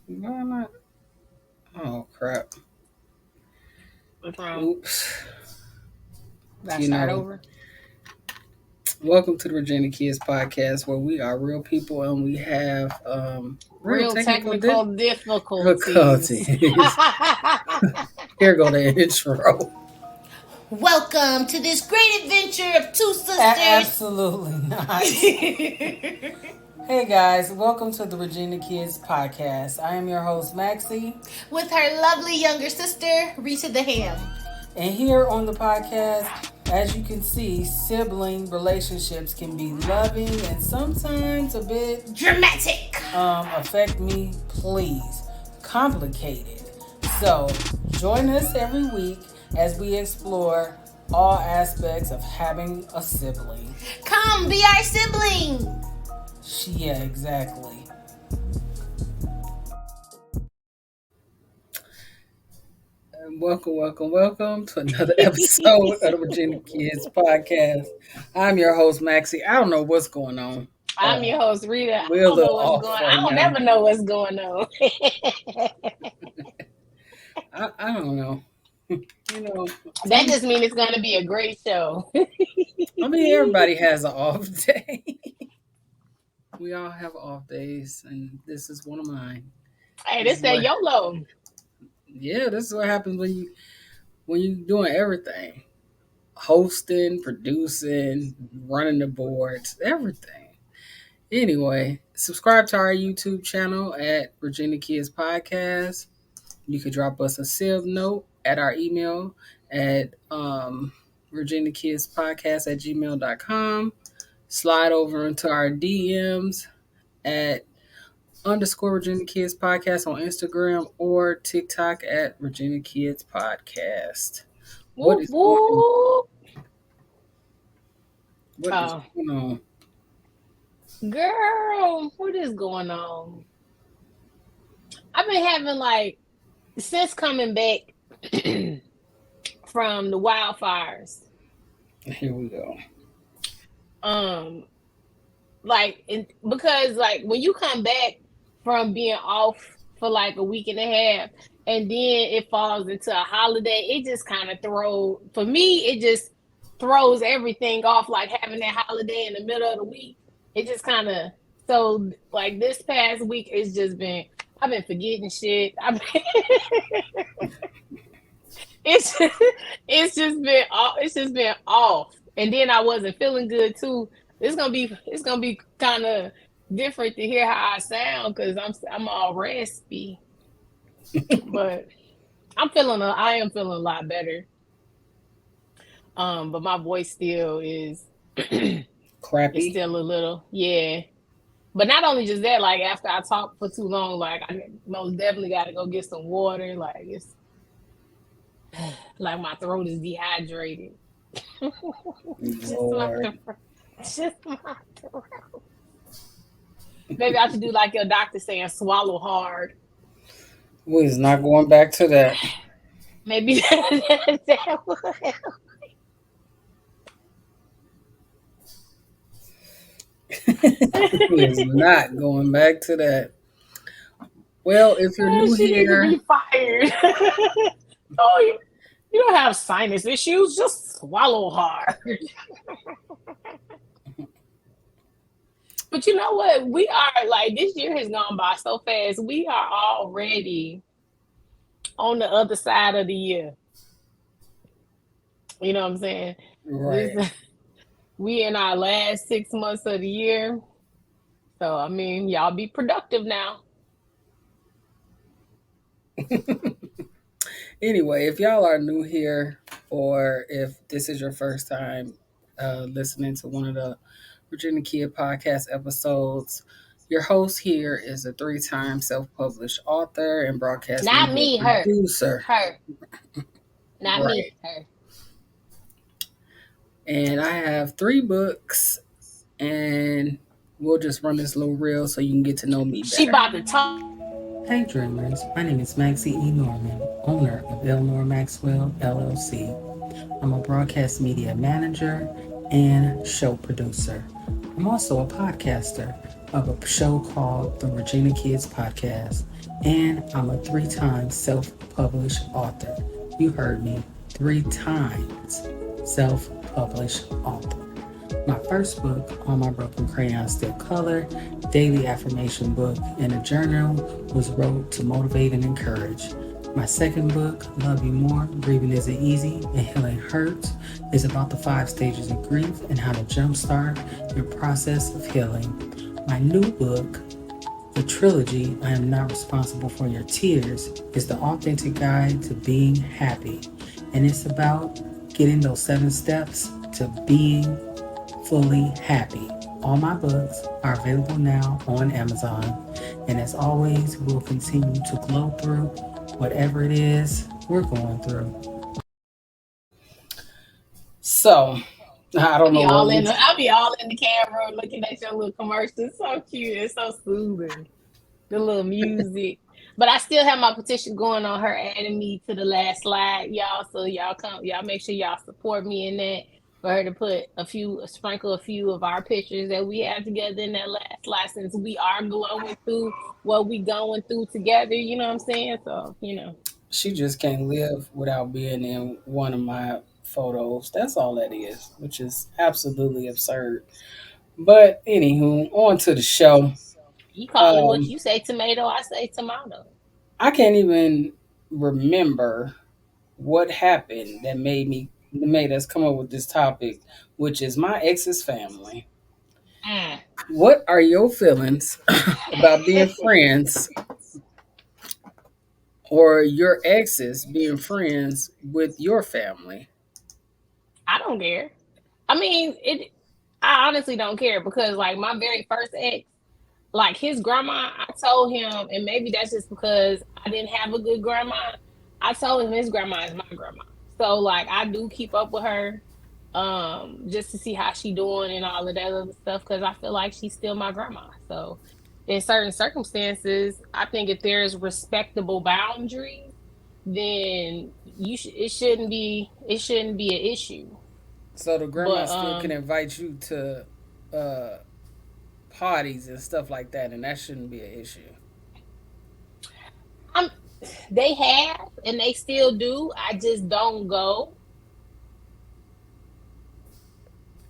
Why not? Oh crap! What's wrong? Oops. Gotta You start know, over. welcome to the Virginia Kids Podcast, where we are real people and we have real Real technical technical difficulties. difficulties. Here go the intro. Welcome to this great adventure of two sisters. Absolutely not. Hey guys, welcome to the Virginia Kids Podcast. I am your host Maxie, With her lovely younger sister, Rita the H.A.M. and here on the podcast, as you can see, sibling relationships can be loving and sometimes a bit Dramatic. affect me, please, complicated. So join us every week as we explore all aspects of having a sibling. Come be our sibling. Yeah, exactly. Welcome to another episode of the Virginia Kids Podcast. I'm your host, Maxie. I don't know what's going on. I'm your host, Rita. I We're a don't know little what's off going on. right I don't now. never know what's going on. I don't know. That just means it's going to be a great show. I mean, everybody has an off day. We all have off days, and this is one of mine. Hey, This this is that what, YOLO. yeah, this is what happens when you doing everything. Hosting, producing, running the boards, everything. Anyway, subscribe to our YouTube channel at Virginia Kids Podcast. You could drop us a sib note at our email at Virginia Kids Podcast at gmail.com. Slide over into our DMs at _ Virginia Kids Podcast on Instagram or TikTok at Virginia Kids Podcast. What Whoop, is going on? whoop. What is Oh, going on? girl, what is going on? I've been having since coming back from the wildfires. Here we go. Um, because when you come back from being off for like a week and a half and then it falls into a holiday, it just kind of it just throws everything off, like having that holiday in the middle of the week. It just kind of, so like this past week it's just been, I've been forgetting shit. it's it's just been off, and then I wasn't feeling good too. It's gonna be kind of different to hear how I sound because I'm all raspy, but I am feeling a lot better. But my voice still is it's Crappy. still a little, yeah. But not only just that, like after I talk for too long, like I most definitely got to go get some water. Like it's like my throat is dehydrated. just my Lord. throat. Just my throat. Maybe I should do like your doctor saying, swallow hard. We's not going back to that. Maybe that would help. We's not going back to that. Well, if you're new She needs to here, be fired. Oh, you don't have sinus issues. Just swallow hard. But you know what? We are like, this year has gone by so fast. We are already on the other side of the year. You know what I'm saying? right. This we in our last 6 months of the year. So I mean, y'all be productive now. Anyway, if y'all are new here or if this is your first time listening to one of the Virginia Kid podcast episodes, your host here is a 3-time self-published author and broadcast Not media me, her. producer. Her. Not Right. me, her. And I have 3 books, and we'll just run this little reel so you can get to know me She better. about to talk. Hey dreamers, my name is Maxie E. Norman, owner of Eleanor Maxwell LLC. I'm a broadcast media manager and show producer. I'm also a podcaster of a show called the Virginia Kids Podcast, and I'm a 3 time self published author. You heard me, 3 times self published author. My first book, On My Broken Crayon Still Color, daily affirmation book, and a journal was wrote to motivate and encourage. My second book, Love You More, Grieving Isn't Easy and Healing Hurts, is about the 5 stages of grief and how to jumpstart your process of healing. My new book, the trilogy, I Am Not Responsible for Your Tears, is the authentic guide to being happy. And it's about getting those 7 steps to being fully happy. All my books are available now on Amazon. And as always, we'll continue to glow through whatever it is we're going through. So, I don't know what we. I'll be all in the camera looking at your little commercials. It's so cute. It's so soothing. The little music. But I still have my petition going on her adding me to the last slide, y'all. So y'all make sure y'all support me in that for her to put sprinkle a few of our pictures that we have together in that last slide since we are going through what we going through together, you know what I'm saying? So, She just can't live without being in one of my photos. That's all that is, which is absolutely absurd. But anywho, on to the show. you call it what Um, you say tomato, I say tomato. I can't even remember what happened that made us come up with this topic, which is my ex's family. Mm. What are your feelings about being friends or your exes being friends with your family? I don't care. I mean, it. I honestly don't care because, like, my very first ex, like his grandma, I told him, and maybe that's just because I didn't have a good grandma. I told him his grandma is my grandma, so like I do keep up with her, just to see how she doing and all of that other stuff because I feel like she's still my grandma. So, in certain circumstances, I think if there's respectable boundaries, then it shouldn't be an issue. So the grandma But still can invite you to uh, parties and stuff like that, and that shouldn't be an issue. I'm they have and they still do. I just don't go.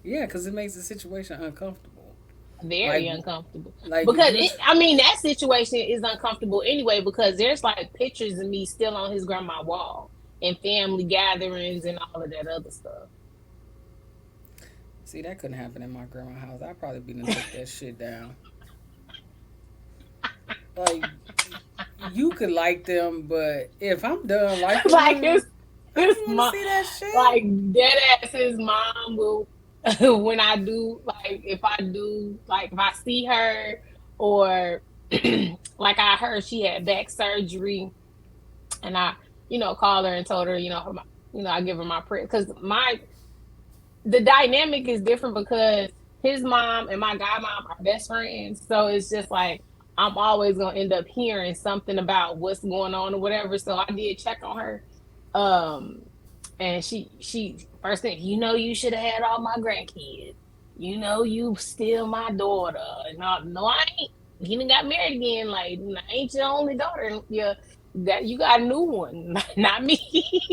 Yeah, because it makes the situation uncomfortable. Like, Very uncomfortable. if Because you're I mean that situation is uncomfortable anyway because there's like pictures of me still on his grandma wall and family gatherings and all of that other stuff. see, that couldn't happen in my grandma's house. I probably be done took that shit down. Like, you could like them, but if I'm done liking Like them, I his don't want to mom, see that shit. like dead ass his mom will when I do like if I see her or like I heard she had back surgery and I called her and told her I give her my prayer because my the dynamic is different because his mom and my godmom are best friends. So it's just like I'm always gonna end up hearing something about what's going on or whatever. So I did check on her. Um and she first thing, you should have had all my grandkids. You still my daughter. No, no, I ain't. He done got married again. Like I ain't your only daughter. Yeah, that you got a new one, not me.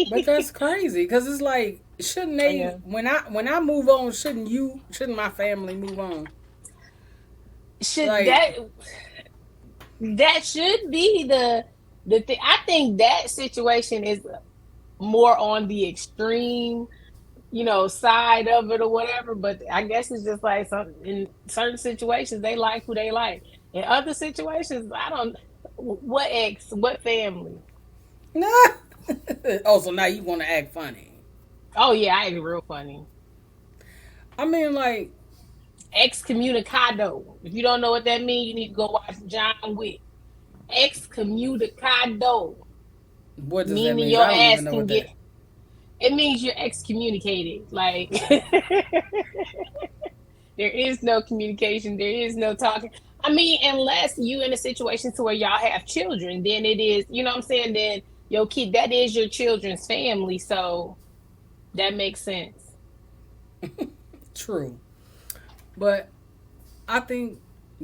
But that's crazy because it's like, shouldn't they? Yeah. When I move on, shouldn't my family move on? Should Like, that should be the thing. I think that situation is more on the extreme, side of it or whatever. But I guess it's just like some in certain situations they like who they like. In other situations, I don't. What ex? What family? nah. Oh, so now you want to act funny? Oh yeah, I ain't real funny. I mean, like, Excommunicado. If you don't know what that means, you need to go watch John Wick. Excommunicado, what does that meaning mean? your I don't even ass know can what get. that. It means you're excommunicated. Like there is no communication. There is no talking. I mean, unless you in a situation to where y'all have children, then it is. You know what I'm saying? Then your kid, that is your children's family. So that makes sense. True, but I think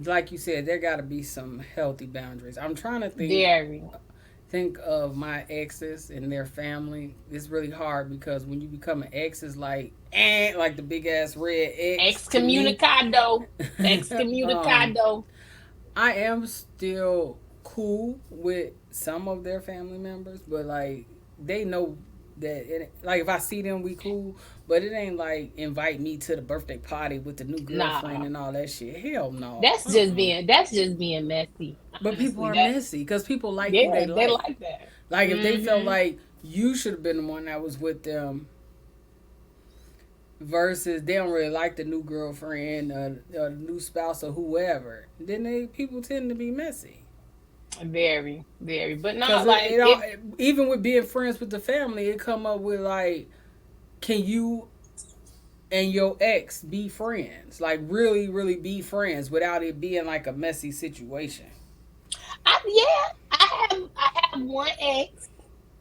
like you said, there got to be some healthy boundaries. I'm trying to Very. think of my exes and their family. It's really hard because when you become an ex, it's like the big ass red X to me. Excommunicado. um, Excommunicado. I am still cool with some of their family members, but like they know that like if I see them, we cool. But it ain't like invite me to the birthday party with the new girlfriend Nah. and all that shit. Hell no. That's just being messy. But people Honestly. are That messy because people like who yeah, they they like. like that. Like if they felt Mm-hmm. like you should have been the one that was with them versus they don't really like the new girlfriend or the new spouse or whoever, then they people tend to be messy. Very, very. But Cause not like it all it. even with being friends with the family, it come up with like, can you and your ex be friends? Like really, really be friends without it being like a messy situation. Yeah, I have one ex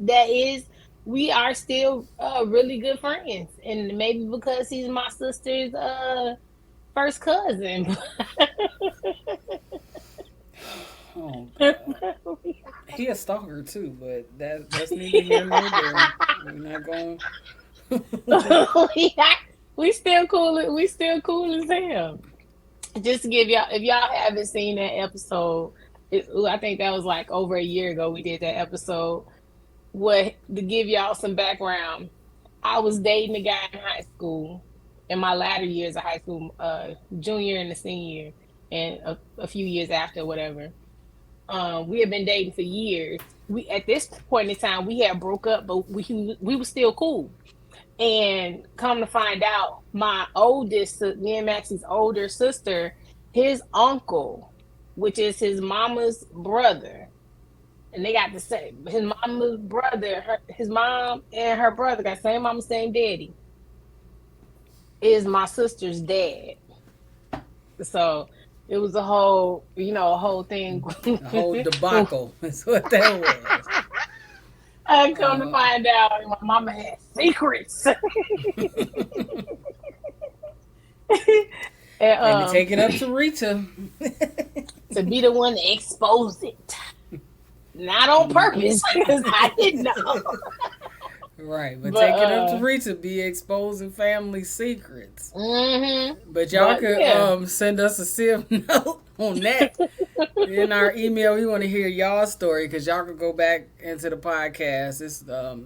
that is we are still really good friends, and maybe because he's my sister's first cousin. Oh God, he a stalker too, but that's neither here nor there. We're not going. we, we still cool. We still cool as hell. Just to give y'all, if y'all haven't seen that episode, I think that was like over a year ago. We did that episode. What to give y'all some background? I was dating a guy in high school, in my latter years of high school, junior and the senior, and a few years after, whatever. We had been dating for years. We at this point in time we had broke up, but we were still cool. And come to find out, me and Maxie's older sister, his uncle, which is his mama's brother, and they got the same. His mama's brother, his mom and her brother got same mama, same daddy. Is my sister's dad. So it was a whole thing. A whole debacle. That's what that was. I come to Uh, find out, my mama had secrets, and and to take it up to Rita. to be the one to expose it, not on purpose, because I didn't know. Right, but But take it up to Rita, be exposing family secrets. But y'all but could yeah, send us a sieve note on that in our email. We want to hear y'all story because y'all could go back into the podcast. This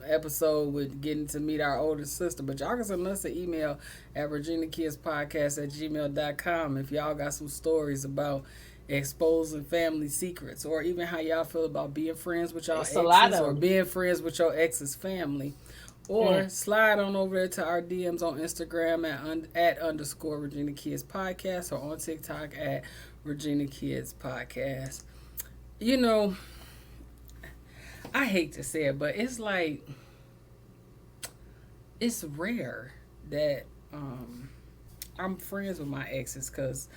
episode with getting to meet our older sister. But y'all can send us an email at reginakidspodcast@gmail.com if y'all got some stories about exposing family secrets or even how y'all feel about being friends with y'all it's a lot exes or of them. being friends with your ex's family. Or slide on over there to our DMs on Instagram at underscore Regina Kids Podcast or on TikTok at Regina Kids Podcast. You know, I hate to say it, but it's like it's rare that I'm friends with my exes because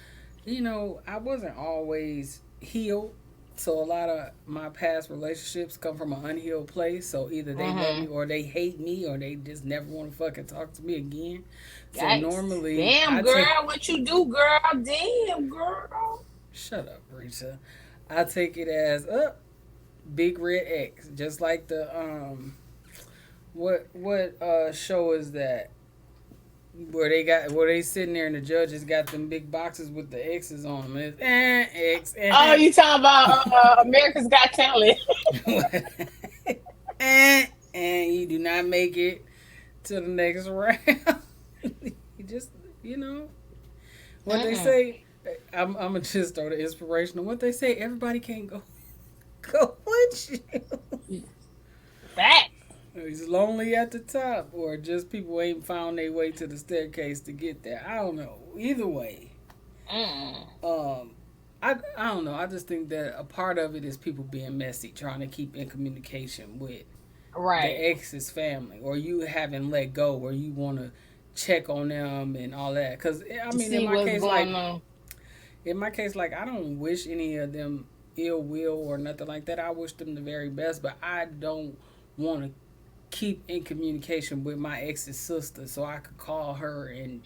I wasn't always healed. So a lot of my past relationships come from an unhealed place. So either they love me Mm-hmm. or they hate me or they just never want to fucking talk to me again. So Yikes! normally Damn, I girl, take what you do, girl? Damn, girl. shut up, Rita. I take it as big red X, just like the what show is that where they sitting there and the judges got them big boxes with the X's on them. And it's X Oh, you talking about America's Got Talent? and you do not make it to the next round. You just you know what they Mm-mm. say. I'm gonna just throw the inspirational. What they say, everybody can't go with you. Fact. He's lonely at the top, or just people ain't found their way to the staircase to get there. I don't know. Either way, Mm. um, I don't know. I just think that a part of it is people being messy, trying to keep in communication with the Right. ex's family, or you haven't let go, or you want to check on them and all that. Because I To mean, see what's going on. in my case, like I don't wish any of them ill will or nothing like that. I wish them the very best, but I don't want to keep in communication with my ex's sister so I could call her and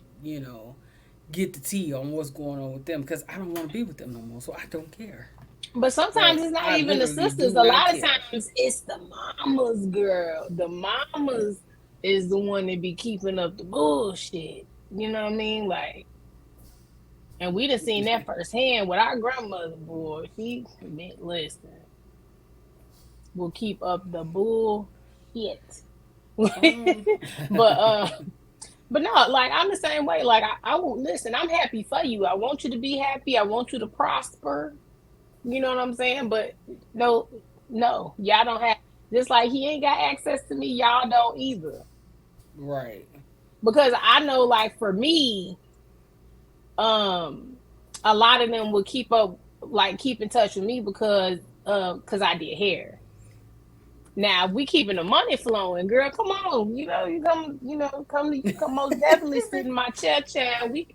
get the tea on what's going on with them because I don't want to be with them no more. So I don't care. But sometimes Like it's not I even the literally sisters. do A not lot of care. times it's the mamas, girl. The mamas is the one that be keeping up the bullshit. You know what I mean? Like, and we done seen that firsthand with our grandmother, boy. She, man, listen, will keep up the bullshit. Um, but but no, like I'm the same way. Like I won't listen. I'm happy for you. I want you to be happy. I want you to prosper. You know what I'm saying? But no, no, y'all don't have. Just like he ain't got access to me, y'all don't either. right. Because I know, like for me, um, a lot of them would keep up, like keep in touch with me because I did hair. Now we keeping the money flowing, girl. Come on, you come, you come most definitely sit in my chair, child. We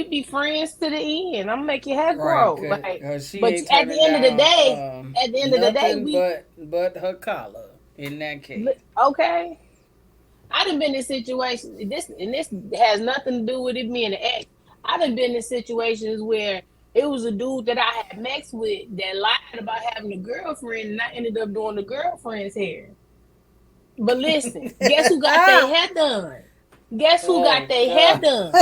be friends to the end. I'm make your hair Right, grow, cause, like. 'cause she But ain't at the turning end of the down day, at the end of the day, nothing we but her collar in that case. okay. I done been in situations. This has nothing to do with it being an ex. I done been in situations where it was a dude that I had mixed with that lied about having a girlfriend, and I ended up doing the girlfriend's hair. But listen, guess who got their hair done? Guess who got Oh their hair God, done?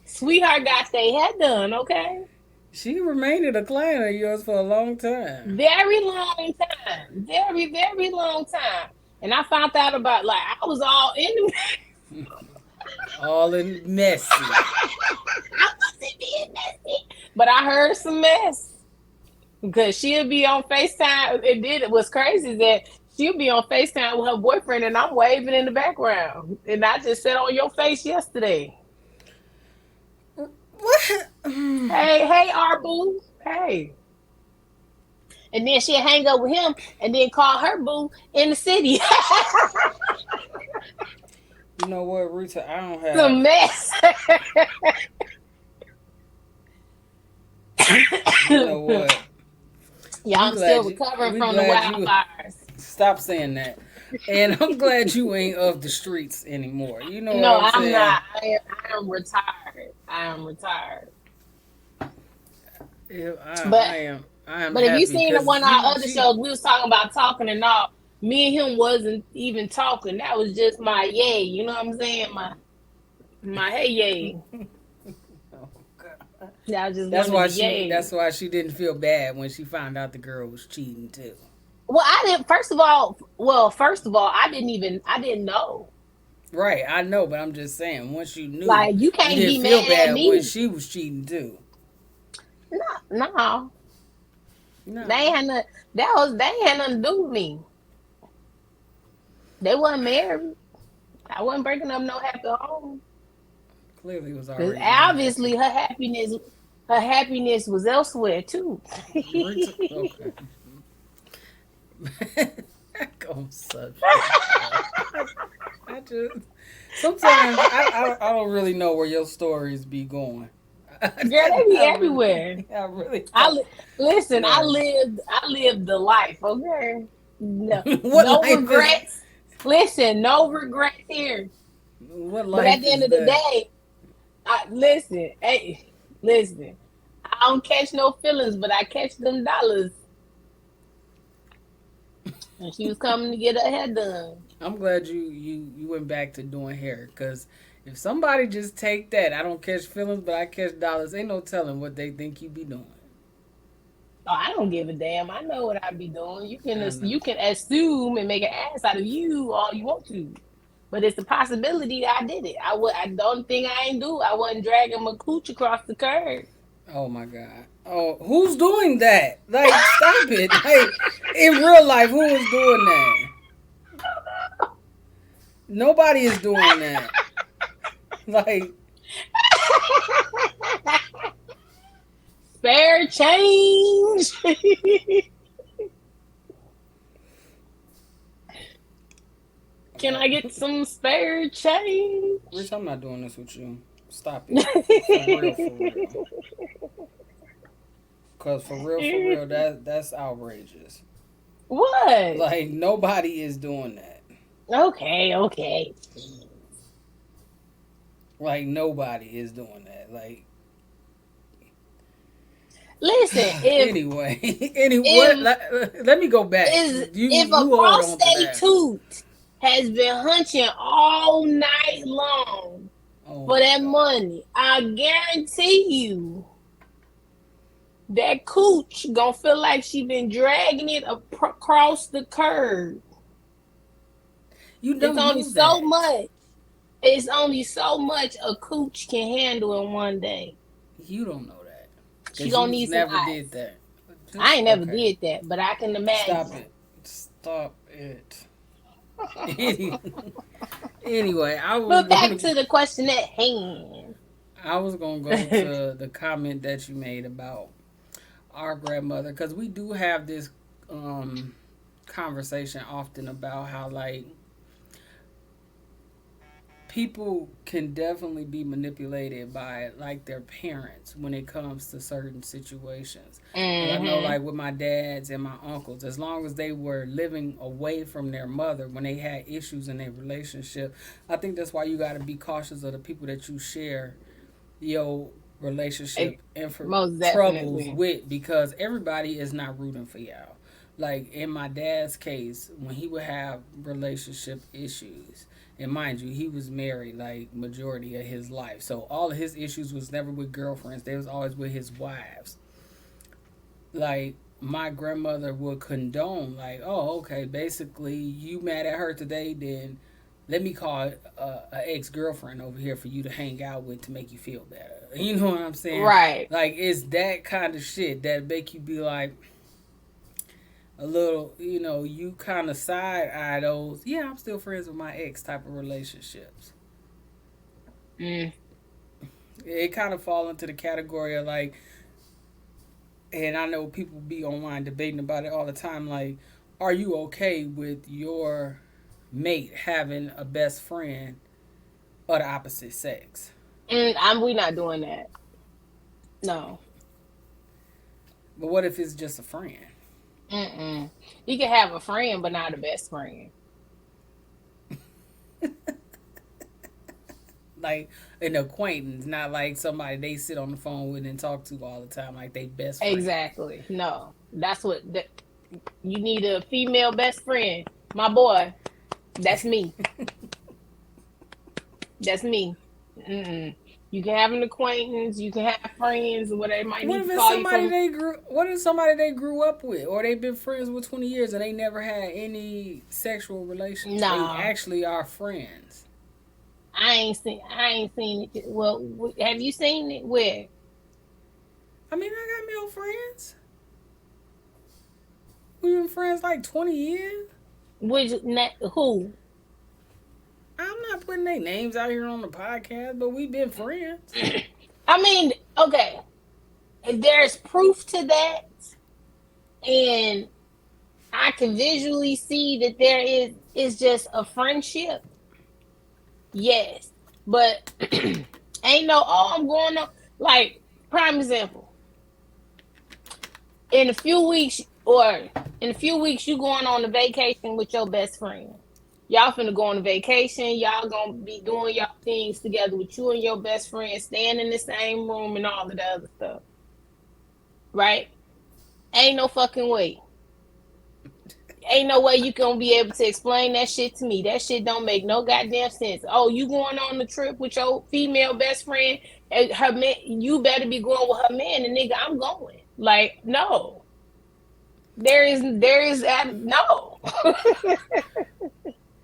Sweetheart got their hair done, okay? she remained a client of yours for a long time. Very long time. Very, very long time. And I found out about, like, I was all in the All in messy. I wasn't being messy. But I heard some mess. Because she'll be on FaceTime. It was crazy that she'll be on FaceTime with her boyfriend and I'm waving in the background. And I just said on your face yesterday. What? Hey, hey, Arbu. Hey. And then she'll hang up with him and then call her boo in the city. You know what, Rita? I don't Some have. mess. You know what? Yeah, I'm still recovering We from the glad you. wildfires. Stop saying that. And I'm glad you ain't of the streets anymore. You know what No, I'm I'm saying? not. I am retired. I am retired. Yeah, But I am but if you happy seen in because one of our you other she shows, we was talking about talking and all. Me and him wasn't even talking. That was just my yay. You know what I'm saying? My hey yay. oh, God. That was just one of the That's yays. why she didn't feel bad when she found out the girl was cheating too. Well, I didn't. First of all, I didn't know. Right, I know, but I'm just saying once you knew, Like you you can't didn't be feel mad at bad when me. she was cheating too. No, no, they No, ain't had nothing. They ain't had nothing to do with me. They wasn't married. I wasn't breaking up no happy home. clearly it was Because already obviously unhappy. her happiness was elsewhere too. Rita, okay. Go subject, bro. I just sometimes I don't really know where your stories be going. Girl, they be I really everywhere. I really I don't listen. I know. lived. I lived the life. Okay, no, What no life is regrets. Listen, no regrets here. what But at life the end is of the that? day, listen. Hey, listen. I don't catch no feelings, but I catch them dollars. And she was coming to get her hair done. I'm glad you went back to doing hair because if somebody just take that, I don't catch feelings, but I catch dollars. Ain't no telling what they think you be doing. Oh, I don't give a damn. I know what I be doing. I know. You can assume and make an ass out of you all you want to, but it's a possibility that I did it. The only thing I ain't do. I wasn't dragging my cooch across the curb. Oh my god. Oh, who's doing that? Like, stop it. Like, in real life, who is doing that? Nobody is doing that. Like, Spare change. Can I get some spare change? Rich, I'm not doing this with you. Stop it. For real, for real. Cause for real, that's outrageous. What? Like nobody is doing that. Okay, okay. Like nobody is doing that. Like Listen, if anyway, what? if Let me go back. is You if a you hold on to prostate that. toot has been hunching all night long Oh for my that god. money, I guarantee you that cooch gonna feel like she been dragging it across the curb. You It's don't only know so that. much. It's only so much a cooch can handle in one day. You don't know that She because you gonna need some never did ice. that. I Just ain't never okay. did that, but I can Stop imagine. it. Stop it. Anyway, I was But back going to to the question at hand. go to the comment that you made about our grandmother because we do have this um conversation often about how like people can definitely be manipulated by like their parents when it comes to certain situations. Because I know, Mm-hmm. like with my dads and my uncles, as long as they were living away from their mother when they had issues in their relationship, I think that's why you got to be cautious of the people that you share your relationship and for Most troubles definitely. with because everybody is not rooting for y'all. Like in my dad's case, when he would have relationship issues, and mind you, he was married like majority of his life, so all of his issues was never with girlfriends; they was always with his wives. Like my grandmother would condone, like, oh, okay, basically you mad at her today, then let me call a ex girlfriend over here for you to hang out with to make you feel better. You know what I'm saying? Right. Like it's that kind of shit that make you be like a little, you kind of side eye those. Yeah, I'm still friends with my ex type of relationships. Mm. It kind of fall into the category of like, and I know people be online debating about it all the time. Like, are you okay with your mate having a best friend of the opposite sex? We not doing that. No. But what if it's just a friend? Mm-mm. You can have a friend, but not a best friend. Like an acquaintance, not like somebody they sit on the phone with and talk to all the time, like they best friend. Exactly. No. That's what you need, a female best friend. My boy. That's me. That's me. Mm-mm. You can have an acquaintance. You can have friends, or whatever they might What need if to it's call you somebody from. they grew? What if somebody they grew up with, or they've been friends with 20 years and they never had any sexual relations? They Nah, actually are friends. I ain't seen it. Well, have you seen it? Where? I mean, I got male friends. We've been friends like 20 years. Who? I'm not putting their names out here on the podcast, but we've been friends. I mean, okay. If there's proof to that, and I can visually see that there is just a friendship. Yes, but ain't no. Oh, I'm going on. Like prime example. In a few weeks, you going on a vacation with your best friend. Y'all finna go on a vacation. Y'all gonna be doing y'all things together with you and your best friend, staying in the same room and all of the other stuff. Right? Ain't no fucking way. Ain't no way you gonna be able to explain that shit to me. That shit don't make no goddamn sense. Oh, you going on the trip with your female best friend and her man? You better be going with her man, and nigga, I'm going. Like, no, there is no.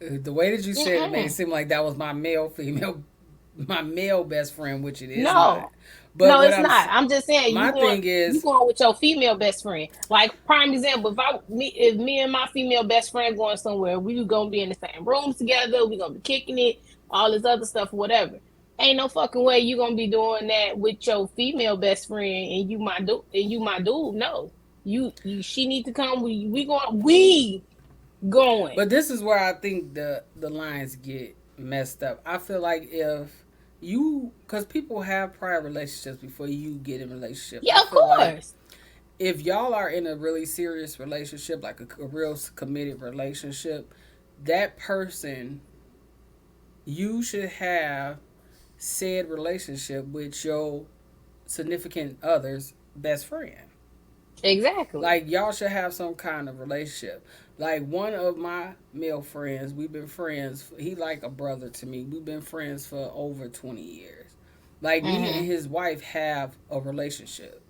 The way that you said it made it Mm-mm. seem like that was my male, female, my male best friend, which it is not. No, But no, what it's not. I'm just saying my thing you is, going with your female best friend. Like prime example, if me and my female best friend going somewhere, we gonna be in the same rooms together. We gonna be kicking it, all this other stuff, whatever. Ain't no fucking way you gonna be doing that with your female best friend and you my dude. No, she need to come. We going. but this is where I think the lines get messed up. I feel like if you, because people have prior relationships before you get in a relationship. I Yeah, of feel like course. if y'all are in a really serious relationship, like a real committed relationship, that person you should have said relationship with your significant other's best friend. Exactly. Like y'all should have some kind of relationship. Like one of my male friends, we've been friends. He like a brother to me. We've been friends for over 20 years. Like me and Hmm. his wife have a relationship.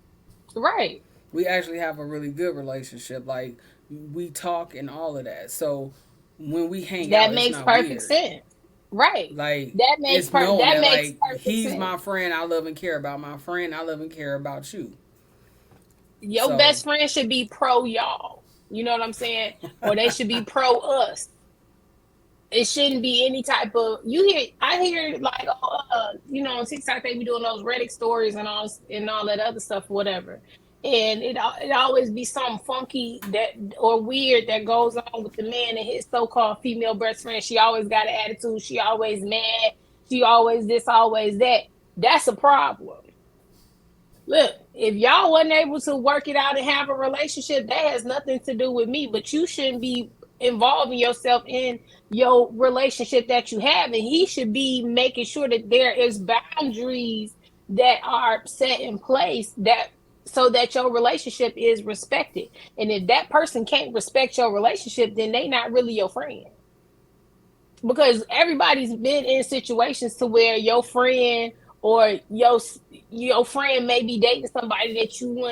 Right. We actually have a really good relationship. Like we talk and all of that. So when we hang That out, it's makes not perfect weird. sense. Right. Like That makes it's known that that makes like perfect he's sense. my friend. I love and care about my friend. I love and care about you. Your So best friend should be pro y'all. You know what I'm saying? Or they should be pro us. It shouldn't be any type of you hear. I hear like on TikTok they be doing those Reddit stories and all that other stuff, whatever. And it always be something funky that or weird that goes on with the man and his so called female best friend. She always got an attitude. She always mad. She always this, always that. That's a problem. Look, if y'all wasn't able to work it out and have a relationship, that has nothing to do with me. But you shouldn't be involving yourself in your relationship that you have, and he should be making sure that there is boundaries that are set in place that so that your relationship is respected. And if that person can't respect your relationship, then they not really your friend. Because everybody's been in situations to where your friend or your friend may be dating somebody that you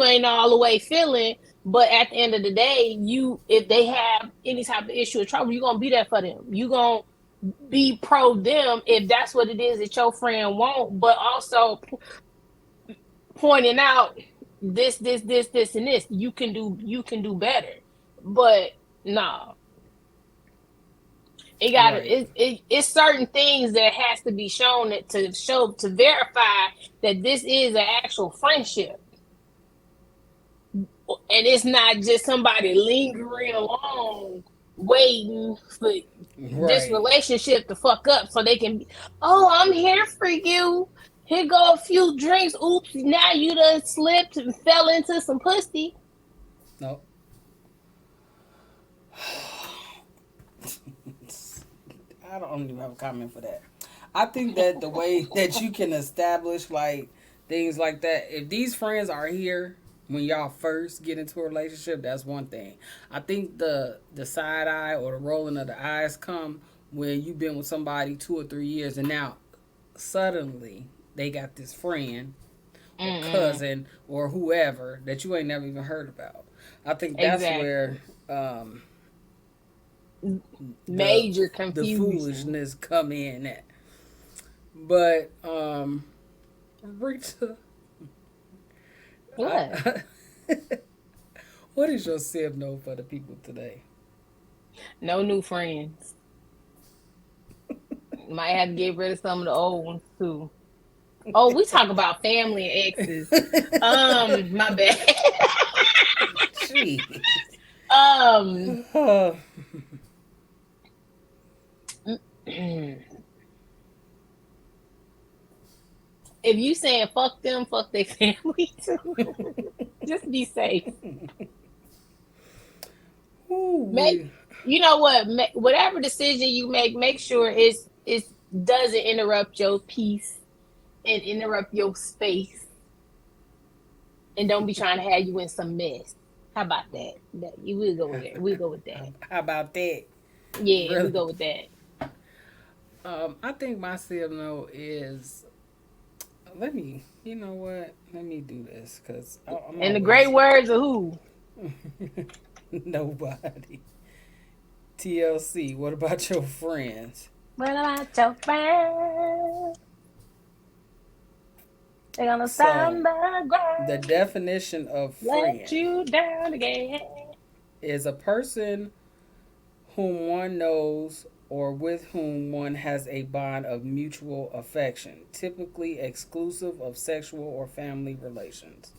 ain't all the way feeling, but at the end of the day, you if they have any type of issue or trouble, you're gonna be there for them. You gonna be pro them if that's what it is that your friend want, but also pointing out this, and this. You can do better. But no, right, it's certain things that has to be shown that to show to verify that this is an actual friendship and it's not just somebody lingering along waiting for this right. relationship to fuck up so they can be, oh, I'm here for you, here go a few drinks, oops, now you done slipped and fell into some pussy. No, I don't even have a comment for that. I think that the way that you can establish like things like that, if these friends are here when y'all first get into a relationship, that's one thing. I think the side eye or the rolling of the eyes come when you've been with somebody 2 or 3 years and now suddenly they got this friend or Mm-mm. cousin or whoever that you ain't never even heard about. I think that's where Exactly. um, the Major the confusion. foolishness come in at. But Rita, What? I, what is your sib note for the people today? No new friends. Might have to get rid of some of the old ones too. Oh, we talk about family and exes. My bad. Gee. um, Uh, if you saying fuck them, fuck their family too. Just be safe. ooh, Make we you know what? Whatever decision you make sure it doesn't interrupt your peace and interrupt your space, and don't be trying to have you in some mess. How about that? That you will go with it. We go with that. how about that? Yeah, we Really? go with that. I think my sib note is let me. You know what? Let me do this because I'm And the great always words of who? nobody. TLC. What about your friends? What about your friends? They're gonna So stand the the ground, definition of let friend you down again. is a person whom one knows or with whom one has a bond of mutual affection, typically exclusive of sexual or family relations.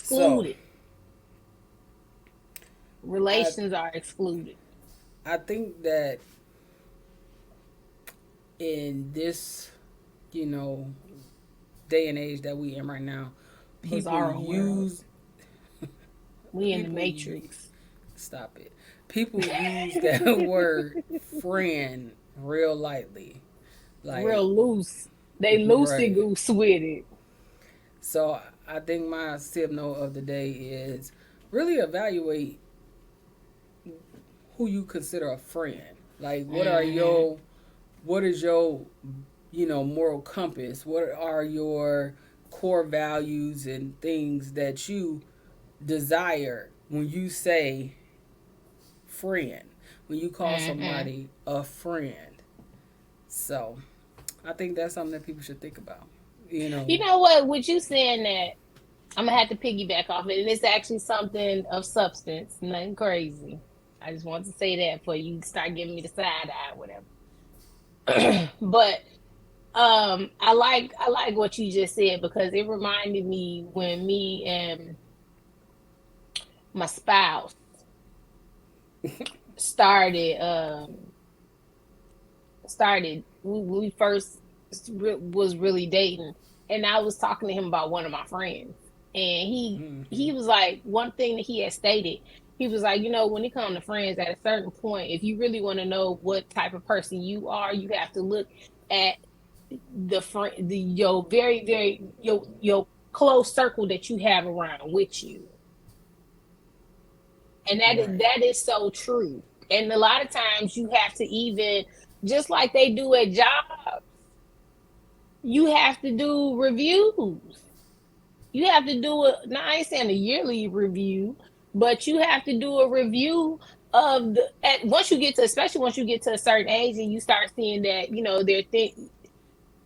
So, Excluded. I Relations are excluded. I think that in this, you know, day and age that we in right now, people Bizarro world. use We in the people matrix. stop it. People use that word friend real lightly. Real Like, loose. They loosey right. goose with it. So I think my sip note of the day is really evaluate who you consider a friend. Like, Hmm. what is your, moral compass? What are your core values and things that you desire when you say friend? When you call Hmm. somebody a friend. So I think that's something that people should think about. You You know, know what? With you saying that, I'm gonna have to piggyback off it, and it's actually something of substance, nothing crazy. I just want to say that for you start giving me the side eye, whatever. But I like what you just said because it reminded me when me and my spouse started we first was really dating, and I was talking to him about one of my friends, and he was like, one thing that he had stated, he was like, when it comes to friends, at a certain point, if you really want to know what type of person you are, you have to look at the friend, your very very your close circle that you have around with you, and right, that is so true. And a lot of times you have to, even just like they do at jobs, you have to do reviews. You have to do a, now I ain't saying a yearly review, but you have to do a review of the, at once you get to, especially once you get to a certain age and you start seeing that,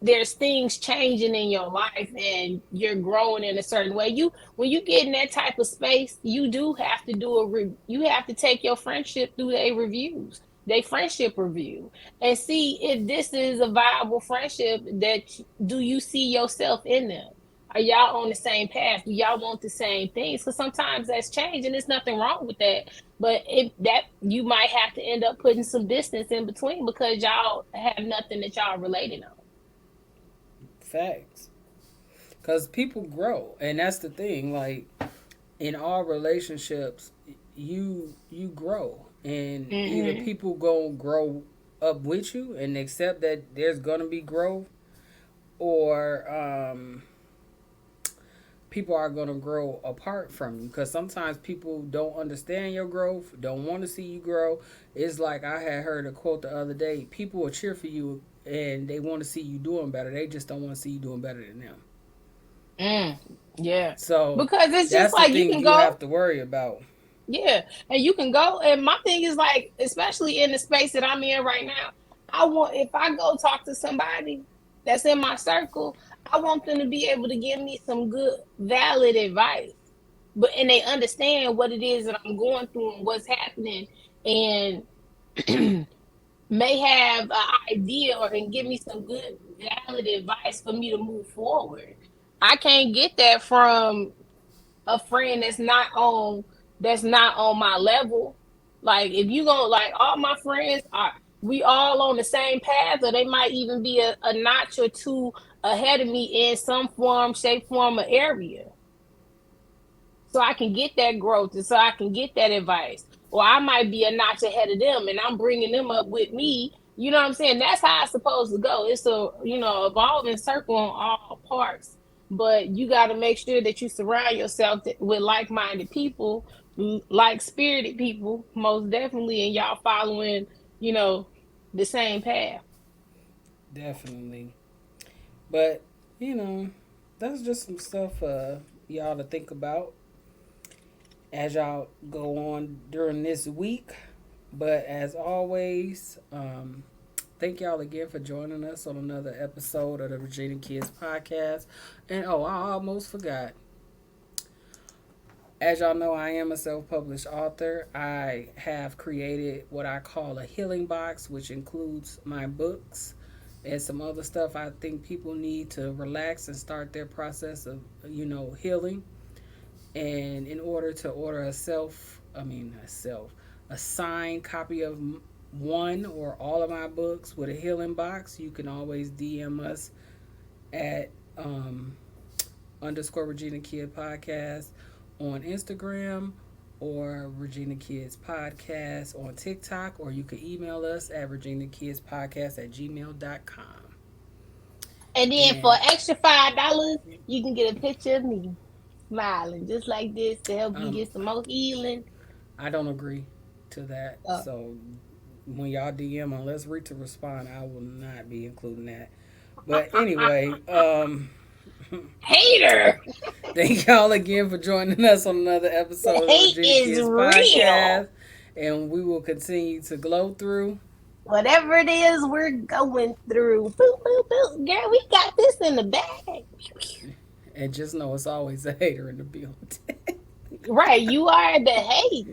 there's things changing in your life and you're growing in a certain way. You, when you get in that type of space, you do have to do you have to take your friendship through their reviews, they friendship review, and see if this is a viable friendship. That do you see yourself in them? Are y'all on the same path? Do y'all want the same things? Because sometimes that's change and there's nothing wrong with that. But if that, you might have to end up putting some distance in between because y'all have nothing that y'all relating on. facts. Because people grow, and that's the thing. Like, in all relationships, you grow, and either Hmm. people go grow up with you and accept that there's gonna be growth, or people are gonna grow apart from you. Because sometimes people don't understand your growth, don't want to see you grow. It's like I had heard a quote the other day: people will cheer for you and they want to see you doing better. They just don't want to see you doing better than them. Mm, yeah. So Because it's just that's the like you thing can you go, have to worry about. yeah, and you can go. And my thing is like, especially in the space that I'm in right now, I want, if I go talk to somebody that's in my circle, I want them to be able to give me some good, valid advice. But and they understand what it is that I'm going through and what's happening, and may have an idea or can give me some good, valid advice for me to move forward. I can't get that from a friend that's not on my level. Like, if you go, like, all my friends are, we all on the same path, or they might even be a notch or two ahead of me in some form, shape, form, or area, so I can get that growth and so I can get that advice. Or I might be a notch ahead of them and I'm bringing them up with me. You know what I'm saying? That's how it's supposed to go. It's a, evolving circle on all parts. But you got to make sure that you surround yourself with like-minded people, like-spirited people, most definitely, and y'all following, you know, the same path. Definitely. But, you know, that's just some stuff for y'all to think about as y'all go on during this week. But as always, thank y'all again for joining us on another episode of the Regina Kids podcast. And oh, I almost forgot. As y'all know, I am a self published author. I have created what I call a healing box, which includes my books and some other stuff I think people need to relax and start their process of, healing. And in order to order a signed copy of one or all of my books with a healing box, you can always DM us at underscore Regina Kid Podcast on Instagram, or Regina Kids Podcast on TikTok, or you can email us at reginakidspodcast@gmail.com. And then for And extra $5, you can get a picture of me smiling just like this to help you um, get some more healing. I don't agree to that. Uh, So when y'all DM, unless Rita respond, I will not be including that. But anyway, Hater. thank y'all again for joining us on another The episode of hate Regina is Kids real. Podcast. And we will continue to glow through. Whatever it is we're going through. Boop, boop, boop. Girl, we got this in the bag. And just know it's always a hater in the building. Right, you are the hate.